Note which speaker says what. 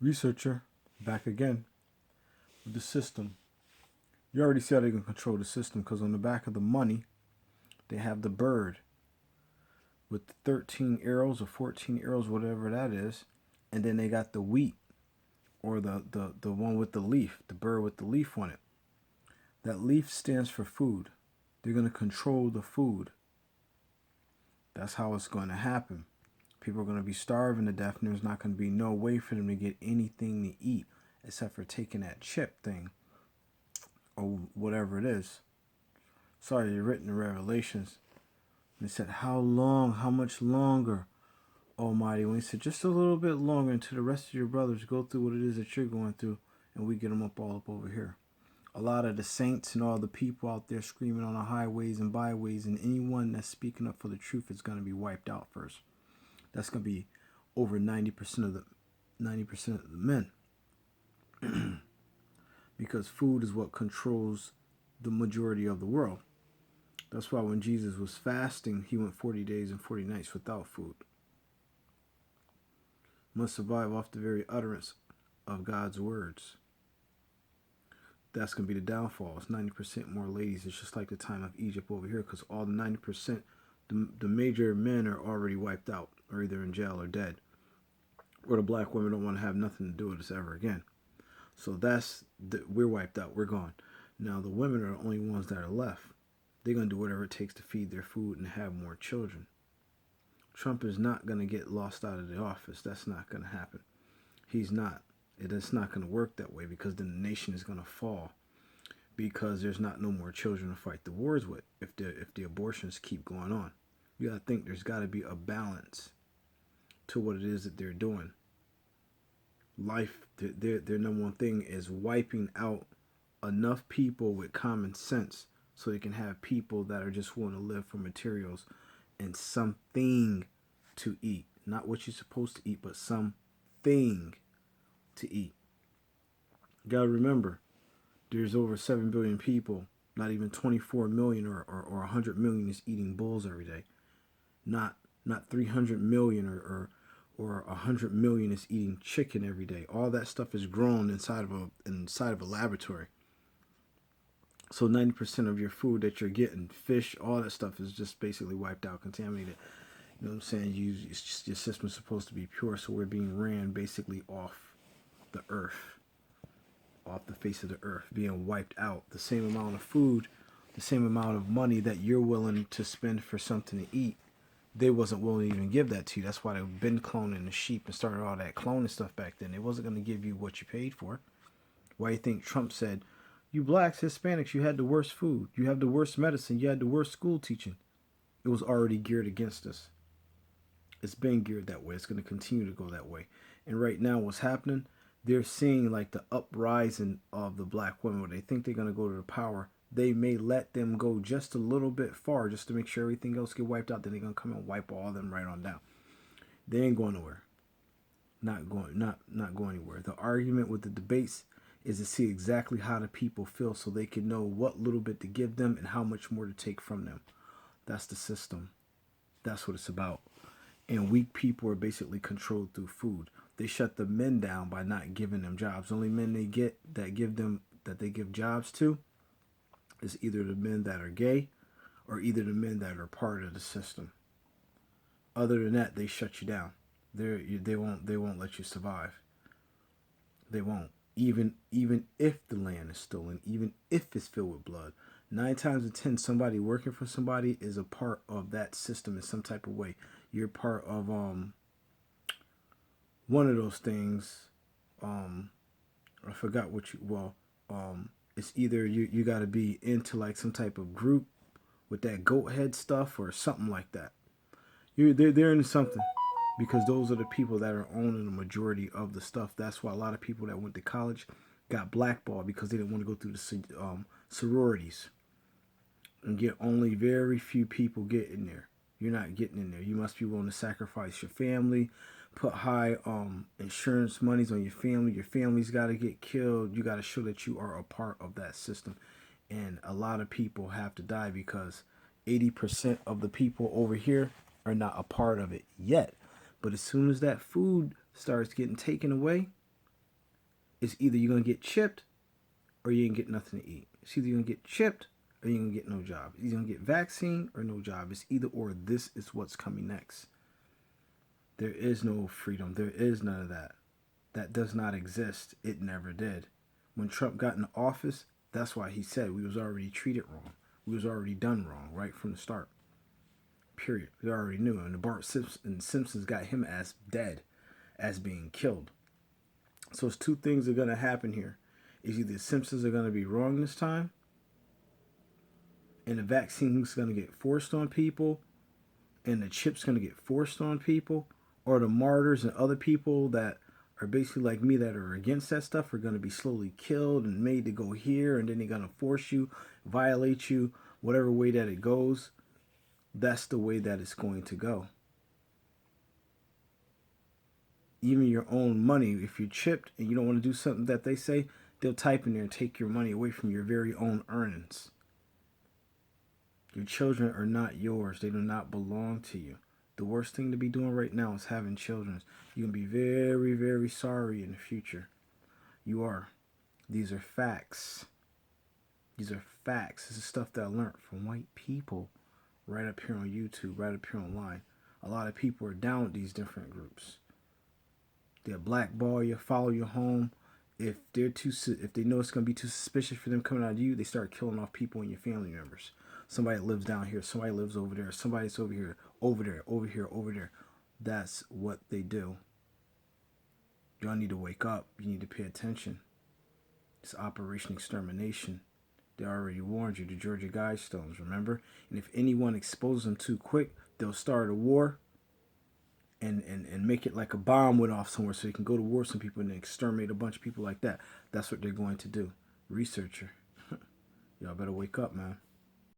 Speaker 1: Researcher, back again with the system. You already see how they can control the system because on the back of the money, they have the bird with the 13 arrows or 14 arrows, whatever that is. And then they got the wheat or the one with the leaf, the bird with the leaf on it. That leaf stands for food. They're going to control the food. That's how it's going to happen. People are going to be starving to death, and there's not going to be no way for them to get anything to eat except for taking that chip thing or whatever it is. Sorry, you're written in Revelations. And it said, how long, how much longer, Almighty? When he said, just a little bit longer until the rest of your brothers go through what it is that you're going through, and we get them all up over here. A lot of the saints and all the people out there screaming on the highways and byways, and anyone that's speaking up for the truth is going to be wiped out first. That's going to be over 90% of the men. Because food is what controls the majority of the world. That's why when Jesus was fasting, he went 40 days and 40 nights without food. Must survive off the very utterance of God's words. That's going to be the downfall. It's 90% more ladies. It's just like the time of Egypt over here, because all the 90%, the major men are already wiped out, or either in jail or dead. Or the black women don't want to have nothing to do with us ever again. So we're wiped out. We're gone. Now the women are the only ones that are left. They're going to do whatever it takes to feed their food and have more children. Trump is not going to get lost out of the office. That's not going to happen. He's not. It's not going to work that way, because then the nation is going to fall, because there's not no more children to fight the wars with if the abortions keep going on. You got to think there's got to be a balance to what it is that they're doing. Life, their number one thing is wiping out enough people with common sense so they can have people that are just willing to live for materials and something to eat. Not what you're supposed to eat, but something to eat. You gotta remember, there's over 7 billion people. Not even 24 million or 100 million is eating bulls every day. Not 300 million or 100 million is eating chicken every day. All that stuff is grown inside of a laboratory. So 90% of your food that you're getting, fish, all that stuff is just basically wiped out, contaminated. You know what I'm saying? Your system's supposed to be pure, so we're being ran basically off the earth, off the face of the earth, being wiped out. The same amount of food, the same amount of money that you're willing to spend for something to eat, they wasn't willing to even give that to you. That's why they've been cloning the sheep and started all that cloning stuff back then. They wasn't going to give you what you paid for. Why do you think Trump said, you blacks, Hispanics, you had the worst food, you have the worst medicine, you had the worst school teaching? It was already geared against us. It's been geared that way. It's going to continue to go that way. And right now what's happening, they're seeing like the uprising of the black women. When they think they're going to go to the power, they may let them go just a little bit far just to make sure everything else get wiped out. Then they're going to come and wipe all of them right on down. They ain't going nowhere. Not going anywhere. The argument with the debates is to see exactly how the people feel so they can know what little bit to give them and how much more to take from them. That's the system. That's what it's about. And weak people are basically controlled through food. They shut the men down by not giving them jobs. Only men they give jobs to is either the men that are gay or either the men that are part of the system. Other than that, they shut you down. They won't let you survive. They won't. Even if the land is stolen, even if it's filled with blood, 9 times in 10, somebody working for somebody is a part of that system in some type of way. You're part of one of those things. I forgot it's either you got to be into like some type of group with that goat head stuff or something like that. They're into something, because those are the people that are owning the majority of the stuff. That's why a lot of people that went to college got blackballed, because they didn't want to go through the sororities, and get only very few people get in there. You're not getting in there. You must be willing to sacrifice your family, put high insurance monies on your family. Your family's got to get killed. You got to show that you are a part of that system. And a lot of people have to die because 80% of the people over here are not a part of it yet. But as soon as that food starts getting taken away, It's either you're going to get chipped or you ain't get nothing to eat. It's either you're going to get chipped or you're going to get no job. You're going to get vaccine or no job. It's either or. This is what's coming next. There is no freedom. There is none of that. That does not exist. It never did. When Trump got in office, that's why he said we was already treated wrong. We was already done wrong right from the start. Period. We already knew. And the Bart Simpsons got him as dead, as being killed. So it's two things are going to happen here. Is either the Simpsons are going to be wrong this time, and the vaccine is going to get forced on people, and the chip's going to get forced on people, or the martyrs and other people that are basically like me that are against that stuff are going to be slowly killed and made to go here, and then they're going to force you, violate you, whatever way that it goes. That's the way that it's going to go. Even your own money, if you're chipped and you don't want to do something that they say, they'll type in there and take your money away from your very own earnings. Your children are not yours. They do not belong to you. The worst thing to be doing right now is having children. You're going to be very, very sorry in the future. You are. These are facts. These are facts. This is stuff that I learned from white people right up here on YouTube, right up here online. A lot of people are down with these different groups. They'll blackball you, follow you home. If they know it's going to be too suspicious for them coming out of you, they start killing off people and your family members. Somebody lives down here, somebody lives over there, somebody's over here, over there, over here, over there. That's what they do. Y'all need to wake up. You need to pay attention. It's Operation Extermination. They already warned you, the Georgia Guidestones, remember? And if anyone exposes them too quick, they'll start a war and make it like a bomb went off somewhere so they can go to war with some people and exterminate a bunch of people like that. That's what they're going to do. Researcher. Y'all better wake up, man.